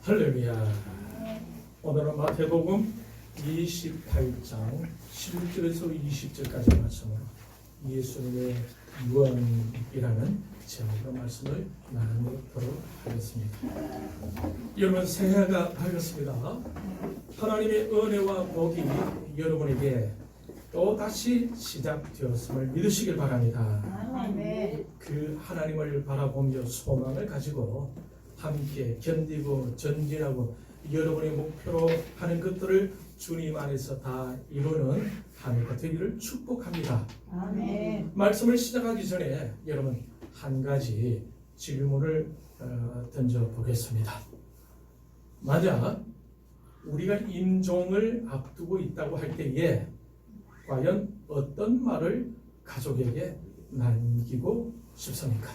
할렐루야. 오늘은 마태복음 28장 11절에서 20절까지 말씀으로 예수님의 유언이라는 제목으로 말씀을 나누도록 하겠습니다. 여러분, 새해가 밝았습니다. 하나님의 은혜와 복이 여러분에게 또다시 시작되었음을 믿으시길 바랍니다. 아멘. 그 하나님을 바라보며 소망을 가지고 함께 견디고 전진하고 여러분의 목표로 하는 것들을 주님 안에서 다 이루는 한 해가 되기를 축복합니다. 아멘. 말씀을 시작하기 전에 여러분 한 가지 질문을 던져보겠습니다. 만약 우리가 임종을 앞두고 있다고 할 때에 과연 어떤 말을 가족에게 남기고 싶습니까?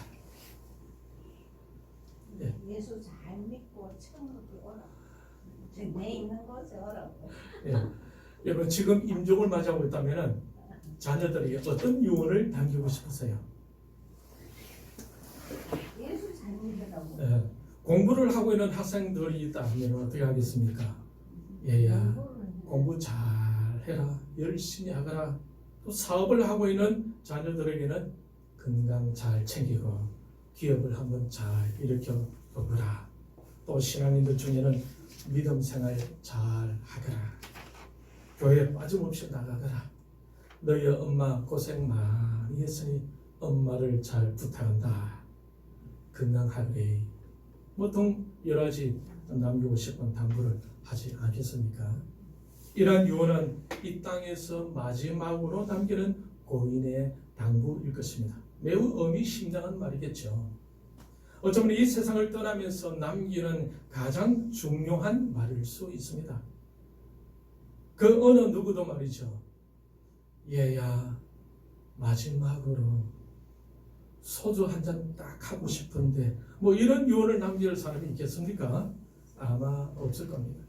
예. 예수 잘 믿고 천국에 오라. 내 있는 곳에 오라고. 예. 여러분, 지금 임종을 맞이하고 있다면 자녀들에게 어떤 유언을 남기고 싶으세요? 예수 잘 믿으라고. 예. 공부를 하고 있는 학생들이 있다면 어떻게 하겠습니까? 얘야, 공부 잘 해라, 열심히 하거라. 또 사업을 하고 있는 자녀들에게는 건강 잘 챙기고 기업을 한번 잘 일으켜 보거라. 또 신앙인들 중에는 믿음 생활 잘 하거라. 교회 빠짐없이 나가거라. 너희 엄마 고생 많이 했으니 엄마를 잘 부탁한다. 건강하게. 보통 여러 가지 남기고 싶은 당부를 하지 않겠습니까? 이러한 유언은 이 땅에서 마지막으로 남기는 고인의 당부일 것입니다. 매우 의미심장한 말이겠죠. 어쩌면 이 세상을 떠나면서 남기는 가장 중요한 말일 수 있습니다. 그 어느 누구도 말이죠. 얘야, 마지막으로 소주 한 잔 딱 하고 싶은데 뭐 이런 유언을 남길 사람이 있겠습니까? 아마 없을 겁니다.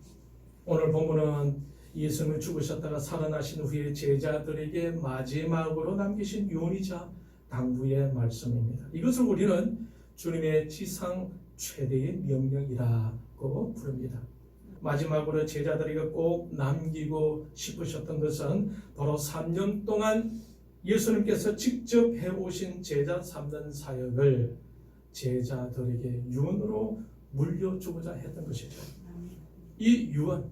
오늘 본문은 예수님이 죽으셨다가 살아나신 후에 제자들에게 마지막으로 남기신 유언이자 당부의 말씀입니다. 이것을 우리는 주님의 지상 최대의 명령이라고 부릅니다. 마지막으로 제자들에게 꼭 남기고 싶으셨던 것은 바로 3년 동안 예수님께서 직접 해오신 제자 3년 사역을 제자들에게 유언으로 물려주고자 했던 것이죠. 이 유언,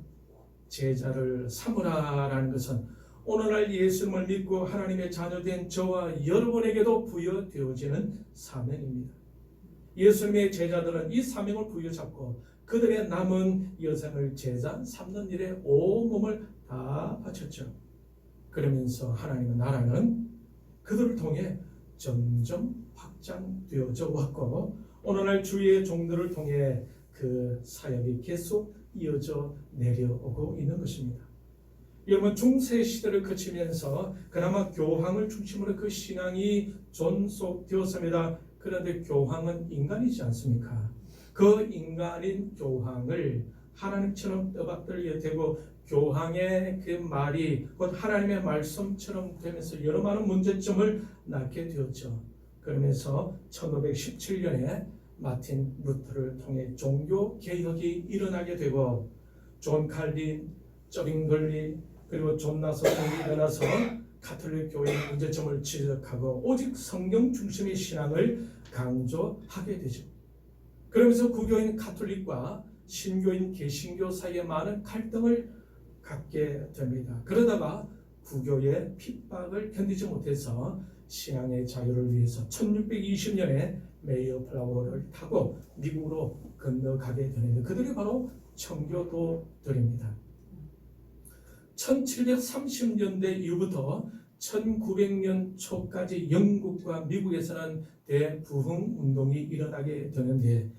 제자를 삼으라라는 것은 오늘날 예수님을 믿고 하나님의 자녀된 저와 여러분에게도 부여되어지는 사명입니다. 예수님의 제자들은 이 사명을 부여잡고 그들의 남은 여생을 제자 삼는 일에 온몸을 다 바쳤죠. 그러면서 하나님의 나라는 그들을 통해 점점 확장되어져 왔고 오늘날 주의 종들을 통해 그 사역이 계속 이어져 내려오고 있는 것입니다. 여러분, 중세 시대를 거치면서 그나마 교황을 중심으로 그 신앙이 존속되었습니다. 그런데 교황은 인간이지 않습니까? 그 인간인 교황을 하나님처럼 떠받들게 되고 교황의 그 말이 곧 하나님의 말씀처럼 되면서 여러 많은 문제점을 낳게 되었죠. 그러면서 1517년에 마틴 루터를 통해 종교 개혁이 일어나게 되고 존 칼빈, 저빙글리 그리고 존 나서 등이 일어나서 가톨릭 교회의 문제점을 지적하고 오직 성경 중심의 신앙을 강조하게 되죠. 그러면서 구교인 가톨릭과 신교인 개신교 사이에 많은 갈등을 갖게 됩니다. 그러다가 구교의 핍박을 견디지 못해서 신앙의 자유를 위해서 1620년에 메이어플라워를 타고 미국으로 건너가게 되는데 그들이 바로 청교도들입니다. 1730년대 이후부터 1900년 초까지 영국과 미국에서는 대부흥 운동이 일어나게 되는데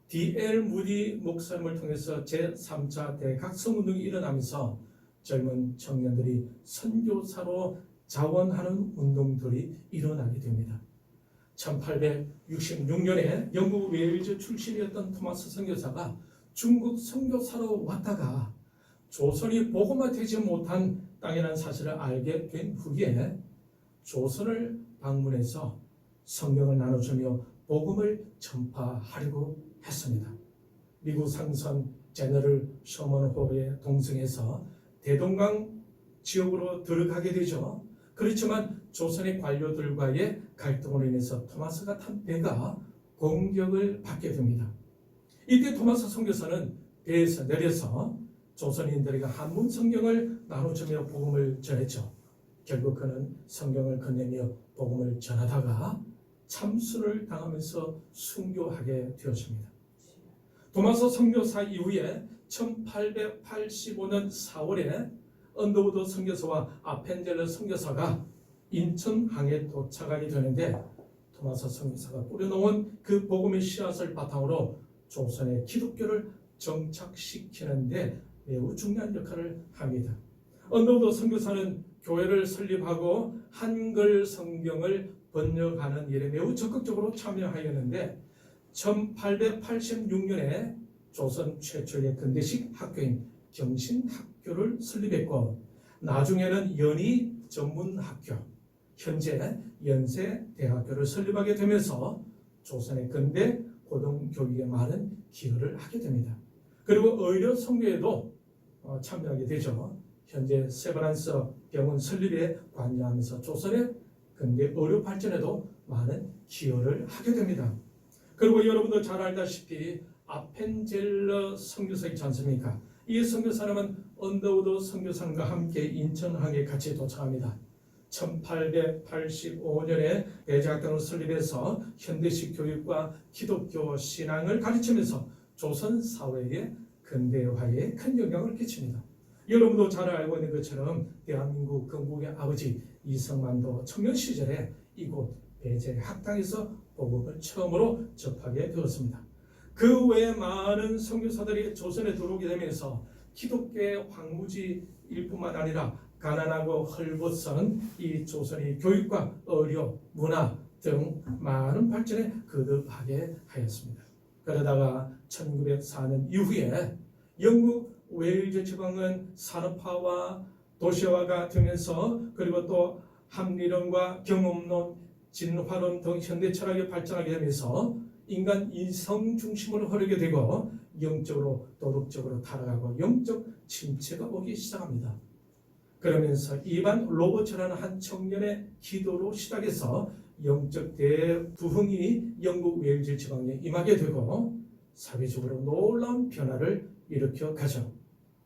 D.L. 무디 목사님을 통해서 제3차 대각성 운동이 일어나면서 젊은 청년들이 선교사로 자원하는 운동들이 일어나게 됩니다. 1866년에 영국 웨일즈 출신이었던 토마스 선교사가 중국 선교사로 왔다가 조선이 복음화되지 못한 땅이라는 사실을 알게 된 후에 조선을 방문해서 성경을 나눠주며 복음을 전파하려고 했습니다. 미국 상선 제너럴 셔먼 호의 동승에서 대동강 지역으로 들어가게 되죠. 그렇지만 조선의 관료들과의 갈등으로 인해서 토마스가 탄 배가 공격을 받게 됩니다. 이때 토마스 선교사는 배에서 내려서 조선인들에게 한문 성경을 나눠주며 복음을 전했죠. 결국 그는 성경을 건네며 복음을 전하다가 참수를 당하면서 순교하게 되었습니다. 토마스 선교사 이후에 1885년 4월에 언더우드 선교사와 아펜젤러 선교사가 인천항에 도착하게 되는데 토마스 선교사가 뿌려놓은 그 복음의 씨앗을 바탕으로 조선의 기독교를 정착시키는데 매우 중요한 역할을 합니다. 언더우드 선교사는 교회를 설립하고 한글 성경을 번역하는 일에 매우 적극적으로 참여하였는데 1886년에 조선 최초의 근대식 학교인 경신학교를 설립했고 나중에는 연희 전문학교, 현재 연세대학교를 설립하게 되면서 조선의 근대 고등교육에 많은 기여를 하게 됩니다. 그리고 의료 선교에도 참여하게 되죠. 현재 세브란스 병원 설립에 관여하면서 조선의 근대 의료 발전에도 많은 기여를 하게 됩니다. 그리고 여러분도 잘 알다시피 아펜젤러 선교사 있지 않습니까? 이 선교사님은 언더우드 선교사님과 함께 인천항에 같이 도착합니다. 1885년에 배제학당을 설립해서 현대식 교육과 기독교 신앙을 가르치면서 조선 사회의 근대화에 큰 영향을 끼칩니다. 여러분도 잘 알고 있는 것처럼 대한민국 건국의 아버지 이승만도 청년 시절에 이곳 배제학당에서 복음을 처음으로 접하게 되었습니다. 그 외에 많은 선교사들이 조선에 들어오게 되면서 기독교의 황무지일 뿐만 아니라 가난하고 헐벗은 이 조선의 교육과 의료, 문화 등 많은 발전에 거듭하게 하였습니다. 그러다가 1904년 이후에 영국 웨일즈 지방은 산업화와 도시화가 되면서 그리고 또 합리론과 경험론, 진화론 등 현대 철학이 발전하게 되면서 인간 이성 중심으로 흐르게 되고 영적으로 도덕적으로 타락하고 영적 침체가 오기 시작합니다. 그러면서 이반 로버츠라는 한 청년의 기도로 시작해서 영적 대부흥이 영국 웨일즈 지방에 임하게 되고 사회적으로 놀라운 변화를 일으켜 가죠.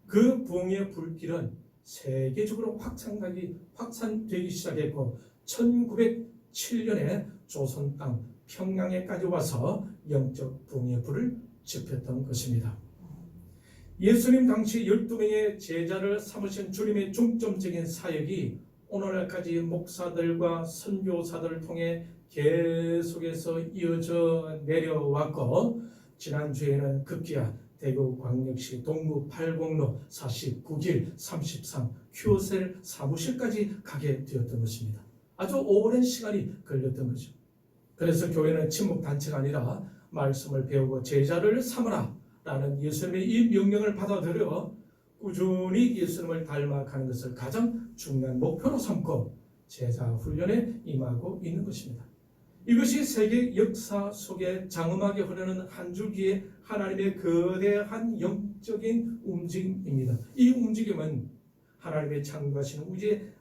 그 부흥의 불길은 세계적으로 확산되기 시작했고 1907년에 조선 땅 평양에까지 와서 영적 부흥의 불을 지폈던 것입니다. 예수님 당시 12명의 제자를 삼으신 주님의 중점적인 사역이 오늘날까지 목사들과 선교사들을 통해 계속해서 이어져 내려왔고 지난주에는 급기야 대구광역시 동구 8공로 49길 33 큐셀 사무실까지 가게 되었던 것입니다. 아주 오랜 시간이 걸렸던 거죠. 그래서 교회는 친목단체가 아니라 말씀을 배우고 제자를 삼으라 라는 예수님의 이 명령을 받아들여 꾸준히 예수님을 닮아가는 것을 가장 중요한 목표로 삼고 제자 훈련에 임하고 있는 것입니다. 이것이 세계 역사 속에 장엄하게 흐르는 한 줄기의 하나님의 거대한 영적인 움직임입니다. 이 움직임은 하나님의 창조하신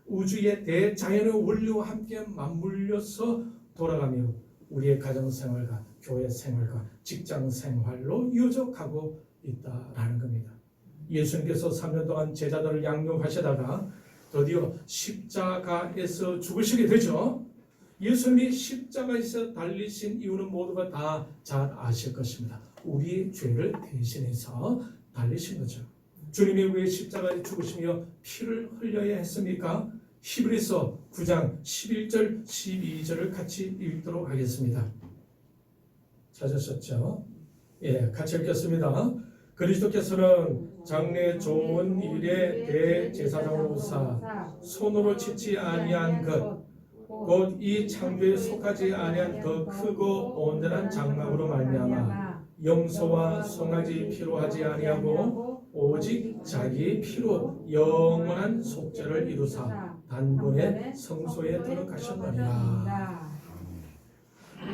우주의 대자연의 원리와 함께 맞물려서 돌아가며 우리의 가정생활과 교회 생활과 직장 생활로 이어져 가고 있다라는 겁니다. 예수님께서 3년 동안 제자들을 양육하시다가 드디어 십자가에서 죽으시게 되죠. 예수님이 십자가에서 달리신 이유는 모두가 다 잘 아실 것입니다. 우리의 죄를 대신해서 달리신 거죠. 주님이 왜 십자가에 죽으시며 피를 흘려야 했습니까? 히브리서 9장 11절 12절을 같이 읽도록 하겠습니다. 찾으셨죠? 예, 같이 읽겠습니다. 그리스도께서는 장래 좋은 일에 대제사장으로 오사 손으로 짓지 아니한 것 곧 이 창조에 속하지 아니한 더 크고 온전한 장막으로 말미암아 염소와 송아지 피로 하지 아니하고 오직 자기 피로 영원한 속죄를 이루사 단번에 성소에 들어가셨느니라.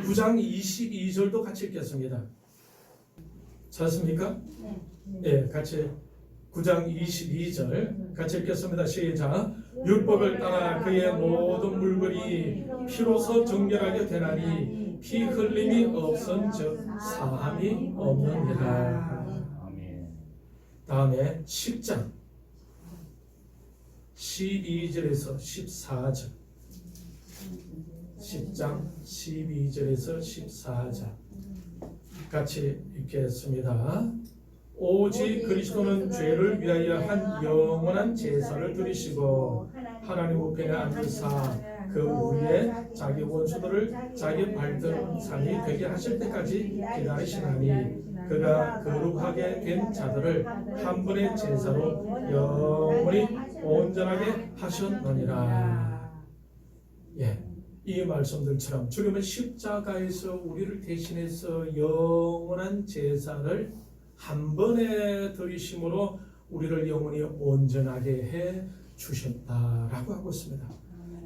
9장 22절도 같이 읽겠습니다. 찾습니까? 예, 같이 9장 22절 같이 읽겠습니다. 시작. 율법을 따라 그의 모든 물건이 피로서 정결하게 되나니 피 흘림이 없은즉 사함이 없느니라. 아멘. 다음에 10장 12절에서 14절 10장 12절에서 14절 같이 읽겠습니다. 오직 그리스도는 죄를 위하여 한 영원한 제사를 드리시고 하나님 우편에 앉으사 그 위에 자기 원수들을 자기 발등상이 되게 하실 때까지 기다리시나니 그가 거룩하게 된 자들을 한 번의 제사로 영원히 온전하게 하셨느니라. 예, 이 말씀들처럼 주님은 십자가에서 우리를 대신해서 영원한 제사를 한 번에 드리심으로 우리를 영원히 온전하게 해 주셨다라고 하고 있습니다.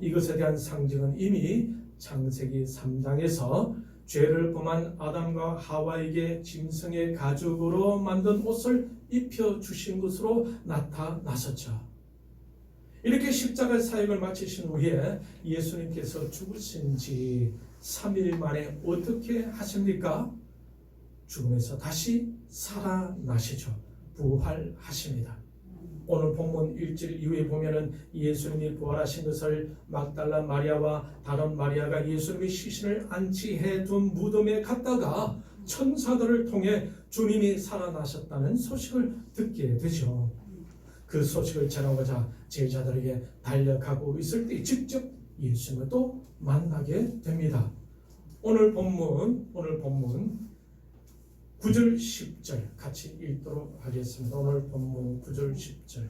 이것에 대한 상징은 이미 창세기 3장에서 죄를 범한 아담과 하와에게 짐승의 가죽으로 만든 옷을 입혀 주신 것으로 나타났었죠. 이렇게 십자가 사역을 마치신 후에 예수님께서 죽으신 지 3일 만에 어떻게 하십니까? 죽음에서 다시 살아나시죠. 부활하십니다. 오늘 본문 1절 이후에 보면은 예수님이 부활하신 것을 막달라 마리아와 다른 마리아가 예수님의 시신을 안치해 둔 무덤에 갔다가 천사들을 통해 주님이 살아나셨다는 소식을 듣게 되죠. 그 소식을 전하고자 제자들에게 달려가고 있을 때 직접 예수님을 또 만나게 됩니다. 오늘 본문 9절 10절 같이 읽도록 하겠습니다. 오늘 본문 9절 10절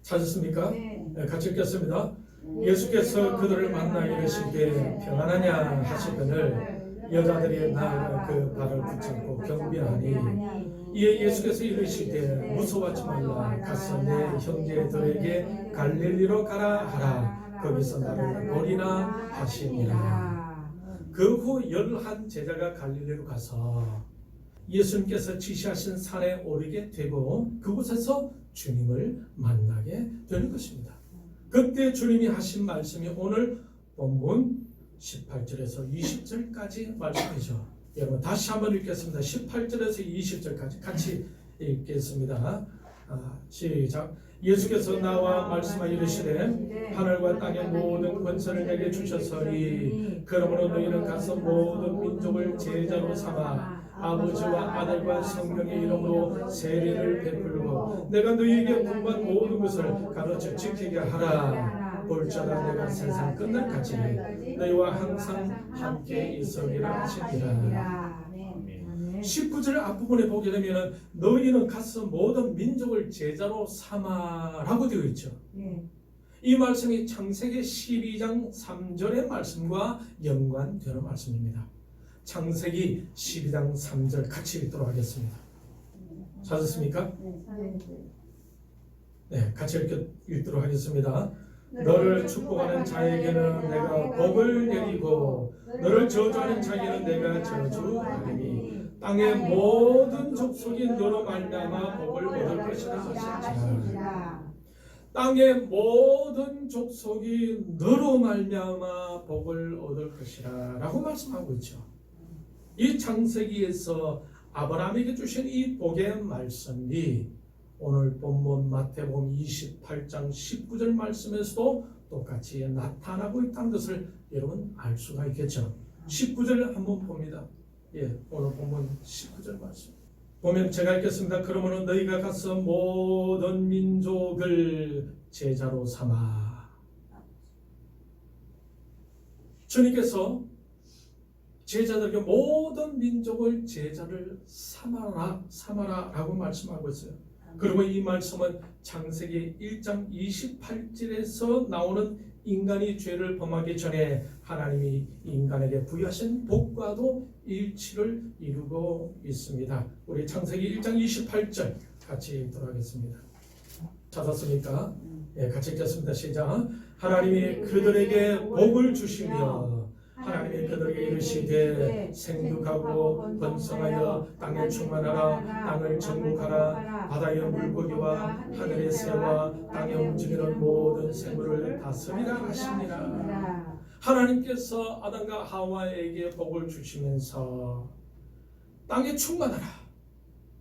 찾으셨습니까? 네, 같이 읽겠습니다. 예수께서 그들을 만나 이르시되 평안하냐 하시거늘 여자들이 나아가 그 발을 붙잡고 경비하니 이에 예수께서 이르시되 무서워하지 말라 가서 내 형제들에게 갈릴리로 가라 하라 거기서 나를 보리라 하시니라. 그 후 11 제자가 갈릴리로 가서 예수님께서 지시하신 산에 오르게 되고 그곳에서 주님을 만나게 되는 것입니다. 그때 주님이 하신 말씀이 오늘 본문 18절에서 20절까지 말씀이죠. 여러분 다시 한번 읽겠습니다. 18절에서 20절까지 같이 읽겠습니다. 시작. 예수께서 나와 말씀하여 이르시되 하늘과 땅의 모든 권세를 내게 주셨으니 그러므로 너희는 가서 모든 민족을 제자로 삼아 아버지와 아들과 성령의 이름으로 세례를 베풀고 내가 너희에게 분부한 모든 것을 가르쳐 지키게 하라. 볼자라 내가 세상 끝날까지 너희와 항상 함께 있으리라 하시니라. 19절 앞부분에 보게 되면 너희는 가서 모든 민족을 제자로 삼아라고 되어 있죠. 이 말씀이 창세기 12장 3절의 말씀과 연관되는 말씀입니다. 창세기 12장 3절 같이 읽도록 하겠습니다. 찾았습니까? 네, 같이 읽도록 하겠습니다. 너를 축복하는 자에게는 내가 복을 내리고 너를 저주하는 자에게는 내가 저주하리니 땅의 모든 족속이 너로 말미암아 복을 얻을 것이라 하셨지라. 땅의 모든 족속이 너로 말미암아 복을 얻을 것이라 라고 말씀하고 있죠. 이 창세기에서 아브라함에게 주신 이 복의 말씀이 오늘 본문 마태복음 28장 19절 말씀에서도 똑같이 나타나고 있다는 것을 여러분 알 수가 있겠죠. 19절 한번 봅니다. 예, 오늘 본문 19절 말씀 보면 제가 읽겠습니다. 그러므로 너희가 가서 모든 민족을 제자로 삼아. 주님께서 제자들에게 모든 민족을 제자를 삼아라 라고 말씀하고 있어요. 그리고 이 말씀은 창세기 1장 28절에서 나오는 인간이 죄를 범하기 전에 하나님이 인간에게 부여하신 복과도 일치를 이루고 있습니다. 우리 창세기 1장 28절 같이 읽도록 하겠습니다. 찾았습니까? 예, 같이 읽겠습니다. 시작. 하나님이 그들에게 복을 주시며 하나님이 그들에게 이르시되 생육하고 번성하여 땅에 충만하라. 땅을 정복하라. 바다의 물고기와 하늘의 새와 땅에 움직이는 모든 생물을 다스리라 하시니라. 하나님께서 아담과 하와에게 복을 주시면서 땅에 충만하라.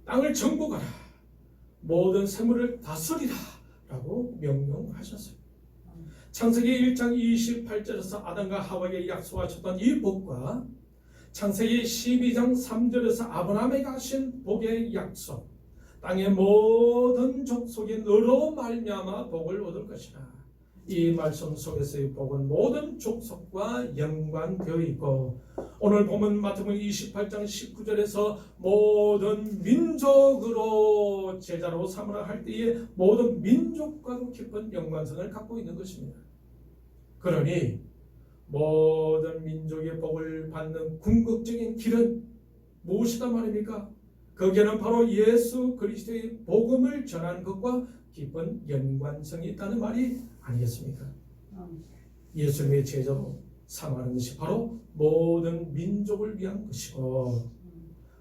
땅을 정복하라. 모든 생물을 다스리라 라고 명령하셨어요. 창세기 1장 28절에서 아담과 하와에게 약속하셨던 이 복과 창세기 12장 3절에서 아브라함에게 하신 복의 약속, 땅의 모든 족속이 너로 말미암아 복을 얻을 것이라. 이 말씀 속에서의 복은 모든 족속과 연관되어 있고, 오늘 보면 마태복음 28장 19절에서 모든 민족으로 제자로 삼으라 할 때에 모든 민족과도 깊은 연관성을 갖고 있는 것입니다. 그러니 모든 민족의 복을 받는 궁극적인 길은 무엇이다 말입니까? 거기에는 바로 예수 그리스도의 복음을 전하는 것과 깊은 연관성이 있다는 말이 아니겠습니까? 예수님의 제자로 삼아는 것이 바로 모든 민족을 위한 것이고,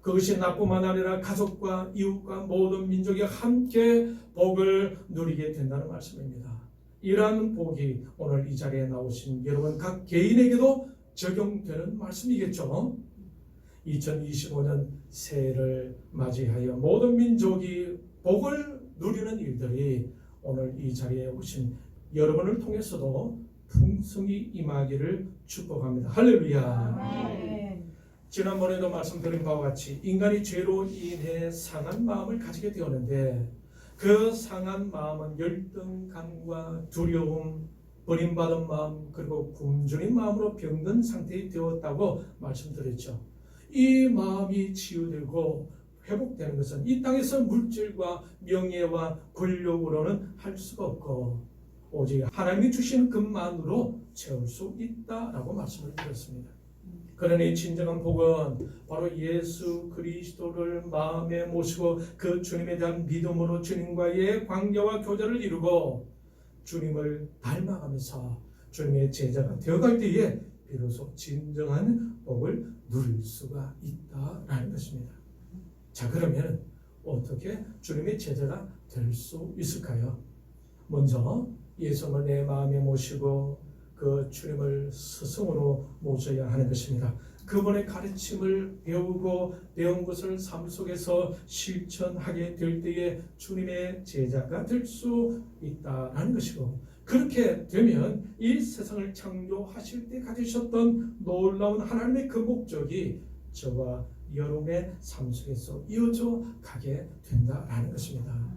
그것이 나뿐만 아니라 가족과 이웃과 모든 민족이 함께 복을 누리게 된다는 말씀입니다. 이러한 복이 오늘 이 자리에 나오신 여러분 각 개인에게도 적용되는 말씀이겠죠. 2025년 새해를 맞이하여 모든 민족이 복을 누리는 일들이 오늘 이 자리에 오신 여러분을 통해서도 풍성히 임하기를 축복합니다. 할렐루야. 지난번에도 말씀드린 바와 같이 인간이 죄로 인해 상한 마음을 가지게 되었는데, 그 상한 마음은 열등감과 두려움, 버림받은 마음, 그리고 굶주린 마음으로 병든 상태에 되었다고 말씀드렸죠. 이 마음이 치유되고 회복되는 것은 이 땅에서 물질과 명예와 권력으로는 할 수가 없고, 오직 하나님이 주신 것만으로 채울 수 있다라고 말씀을 드렸습니다. 그러니 진정한 복은 바로 예수 그리스도를 마음에 모시고 그 주님에 대한 믿음으로 주님과의 관계와 교제를 이루고 주님을 닮아가면서 주님의 제자가 되어갈 때에 비로소 진정한 복을 누릴 수가 있다라는 것입니다. 자, 그러면 어떻게 주님의 제자가 될 수 있을까요? 먼저 예수님을 내 마음에 모시고 그 주님을 스승으로 모셔야 하는 것입니다. 그분의 가르침을 배우고 배운 것을 삶 속에서 실천하게 될 때에 주님의 제자가 될 수 있다라는 것이고, 그렇게 되면 이 세상을 창조하실 때 가지셨던 놀라운 하나님의 그 목적이 저와 여러분의 삶 속에서 이어져 가게 된다라는 것입니다.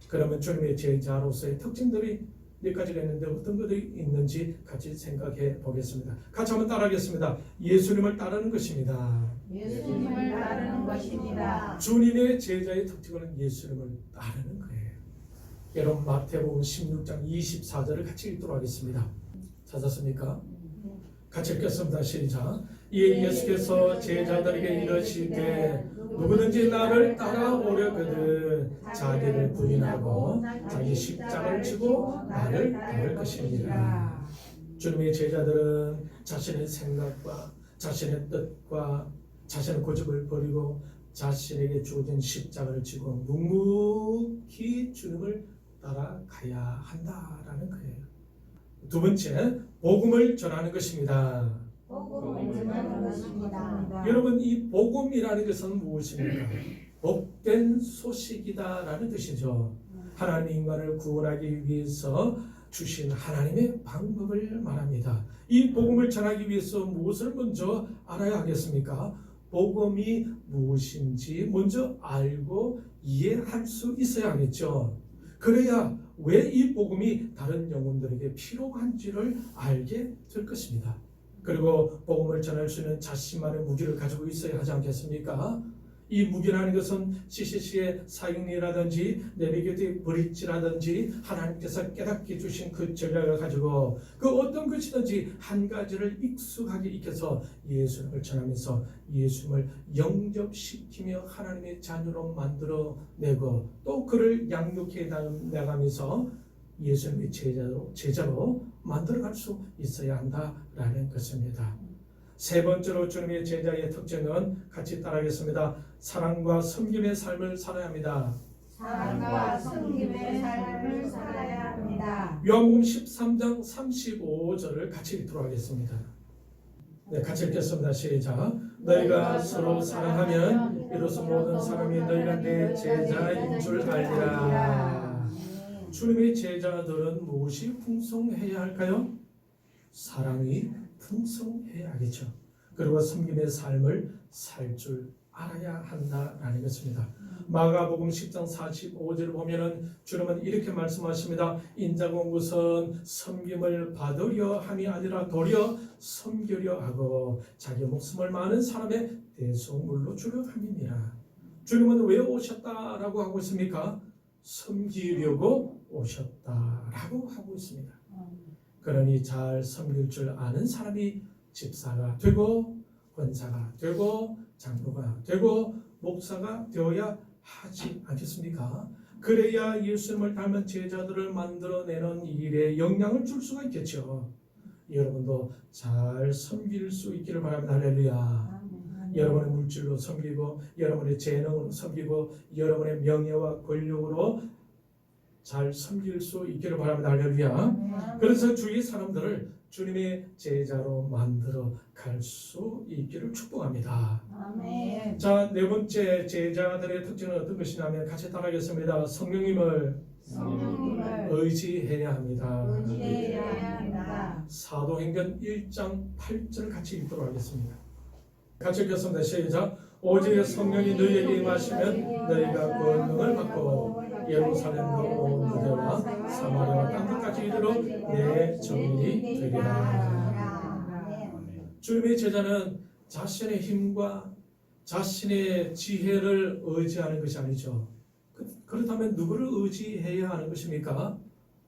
그러면 주님의 제자로서의 특징들이 몇 가지가 있는데 어떤 것들이 있는지 같이 생각해 보겠습니다. 같이 한번 따라하겠습니다. 예수님을 따르는 것입니다. 예수님을 따르는 것입니다. 주님의 제자의 특징은 예수님을 따르는 거예요. 여러분 마태복음 16장 24절을 같이 읽도록 하겠습니다. 찾았습니까? 같이 읽겠습니다. 시작. 이에 예수께서 제자들에게 이르시되 누구든지 나를 따라오려거든 자기를 부인하고 자기 십자가를 지고 나를 따를 것이니라. 주님의 제자들은 자신의 생각과 자신의 뜻과 자신의 고집을 버리고 자신에게 주어진 십자가를 지고 묵묵히 주님을 따라가야 한다라는 거예요. 두 번째, 복음을 전하는 것입니다. 복음을 전하는 것입니다. 여러분, 이 복음이라는 것은 무엇입니까? 복된 소식이다라는 뜻이죠. 하나님 인간을 구원하기 위해서 주신 하나님의 방법을 말합니다. 이 복음을 전하기 위해서 무엇을 먼저 알아야 하겠습니까? 복음이 무엇인지 먼저 알고 이해할 수 있어야 하겠죠. 그래야 왜 이 복음이 다른 영혼들에게 필요한지를 알게 될 것입니다. 그리고 복음을 전할 수 있는 자신만의 무기를 가지고 있어야 하지 않겠습니까? 이 무기라는 것은 CCC의 사용이라든지 내비 곁의 브릿지라든지 하나님께서 깨닫게 주신 그 전략을 가지고 그 어떤 것이든지 한 가지를 익숙하게 익혀서 예수님을 전하면서 예수님을 영접시키며 하나님의 자녀로 만들어내고 또 그를 양육해 나가면서 예수님의 제자로 만들어갈 수 있어야 한다라는 것입니다. 세 번째로 주님의 제자의 특징은 같이 따라하겠습니다. 사랑과 섬김의 삶을 살아야 합니다. 사랑과 섬김의 삶을 살아야 합니다. 요한복음 13장 35절을 같이 읽도록 하겠습니다. 네, 같이 읽겠습니다. 시작. 너희가 서로 사랑하면 이로써 모든 사람이 너희가 내 제자인 줄 알리라. 주님의 제자들은 무엇이 풍성해야 할까요? 사랑이 풍성해야 하겠죠. 그리고 섬김의 삶을 살 줄 알아야 한다라는 것입니다. 마가복음 10장 45절을 보면은 주님은 이렇게 말씀하십니다. 인자가 온 것은 섬김을 받으려 함이 아니라 도리어 섬기려 하고 자기 목숨을 많은 사람의 대속물로 주려 함이니라. 주님은 왜 오셨다라고 하고 있습니까? 섬기려고 오셨다라고 하고 있습니다. 그러니 잘 섬길 줄 아는 사람이 집사가 되고 권사가 되고 장로가 되고 목사가 되어야 하지 않겠습니까? 그래야 예수님을 닮은 제자들을 만들어내는 일에 영향을 줄 수가 있겠죠. 여러분도 잘 섬길 수 있기를 바랍니다. 할렐루야. 여러분의 물질로 섬기고 여러분의 재능으로 섬기고 여러분의 명예와 권력으로 잘 섬길 수 있기를 바랍니다. 할렐루야. 그래서 주위 사람들을 주님의 제자로 만들어 갈 수 있기를 축복합니다. 아멘. 자, 네 번째 제자들의 특징은 어떤 것이냐면 같이 따라하겠습니다. 성령님을 의지해야 합니다. 의지해야 합니다. 사도행전 1장 8절 같이 읽도록 하겠습니다. 같이 읽겠습니다. 시작. 오직 성령이 너희에게 임하시면 너희가 권능을 받고 예루살렘과 온 유대와 사마리아와 땅끝까지 이르러 내 증인이 되리라. 주님의 제자는 자신의 힘과 자신의 지혜를 의지하는 것이 아니죠. 그렇다면 누구를 의지해야 하는 것입니까?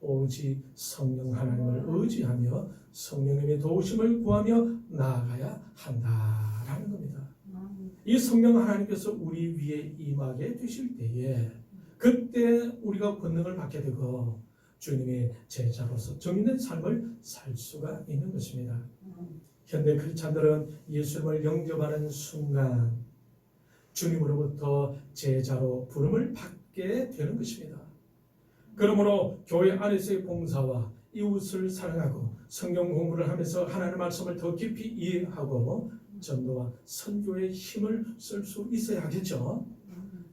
오직 성령 하나님을 의지하며 성령님의 도우심을 구하며 나아가야 한다라는 겁니다. 이 성령 하나님께서 우리 위에 임하게 되실 때에 그때 우리가 권능을 받게 되고 주님의 제자로서 정의된 삶을 살 수가 있는 것입니다. 현대 크리스찬들은 예수님을 영접하는 순간 주님으로부터 제자로 부름을 받게 되는 것입니다. 그러므로 교회 안에서의 봉사와 이웃을 사랑하고 성경 공부를 하면서 하나님의 말씀을 더 깊이 이해하고 전도와 선교의 힘을 쓸 수 있어야 하겠죠.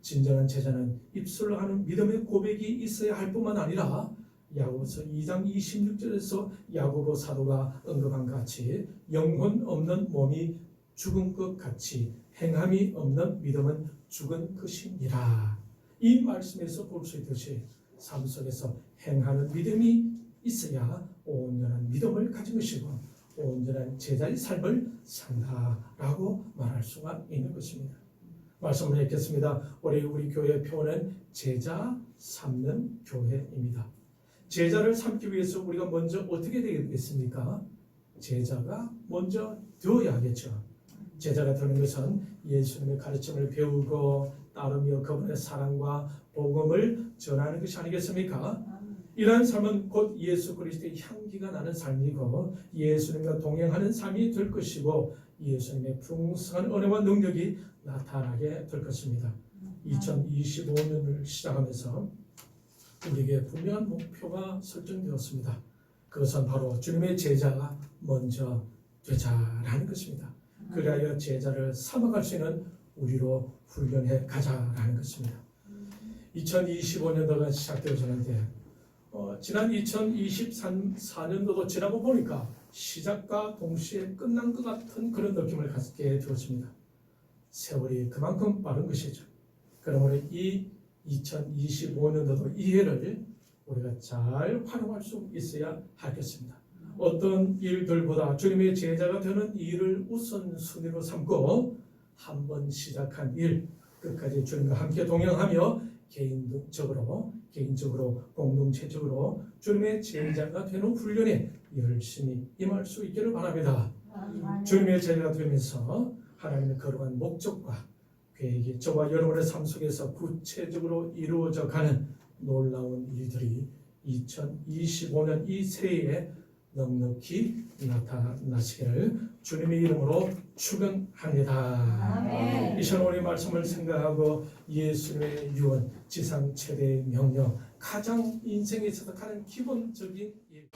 진정한 제자는 입술로 하는 믿음의 고백이 있어야 할 뿐만 아니라 야고보서 2장 26절에서 야고보 사도가 언급한 같이 영혼 없는 몸이 죽은 것 같이 행함이 없는 믿음은 죽은 것이니라. 이 말씀에서 볼 수 있듯이 삶 속에서 행하는 믿음이 있어야 온전한 믿음을 가진 것이고 온전한 제자의 삶을 산다라고 말할 수가 있는 것입니다. 말씀을 읽겠습니다. 우리 교회의 표어는 제자 삼는 교회입니다. 제자를 삼기 위해서 우리가 먼저 어떻게 되겠습니까? 제자가 먼저 되어야 하겠죠. 제자가 되는 것은 예수님의 가르침을 배우고 따르며 그분의 사랑과 복음을 전하는 것이 아니겠습니까? 이러한 삶은 곧 예수 그리스도의 향기가 나는 삶이고 예수님과 동행하는 삶이 될 것이고 예수님의 풍성한 은혜와 능력이 나타나게 될 것입니다. 2025년을 시작하면서 우리에게 분명한 목표가 설정되었습니다. 그것은 바로 주님의 제자가 먼저 되자라는 것입니다. 그리하여 제자를 삼아갈 수 있는 우리로 훈련해 가자라는 것입니다. 2025년도가 시작되어졌는데 지난 2024년도도 지나고 보니까 시작과 동시에 끝난 것 같은 그런 느낌을 갖게 되었습니다. 세월이 그만큼 빠른 것이죠. 그러므로 이 2025년도도 이 해를 우리가 잘 활용할 수 있어야 하겠습니다. 어떤 일들보다 주님의 제자가 되는 일을 우선순위로 삼고 한번 시작한 일 끝까지 주님과 함께 동행하며 개인적으로 공동체적으로 주님의 제자가 되는 훈련에 열심히 임할 수 있기를 바랍니다. 주님의 제자가 되면서 하나님의 거룩한 목적과 계획이 저와 여러분의 삶 속에서 구체적으로 이루어져 가는 놀라운 일들이 2025년 이 새해에 넉넉히 나타나시기를 주님의 이름으로 축원합니다. 아멘. 이 시간 우리 말씀을 생각하고 예수님의 유언, 지상 최대의 명령, 가장 인생에 있어서 가장 기본적인 일.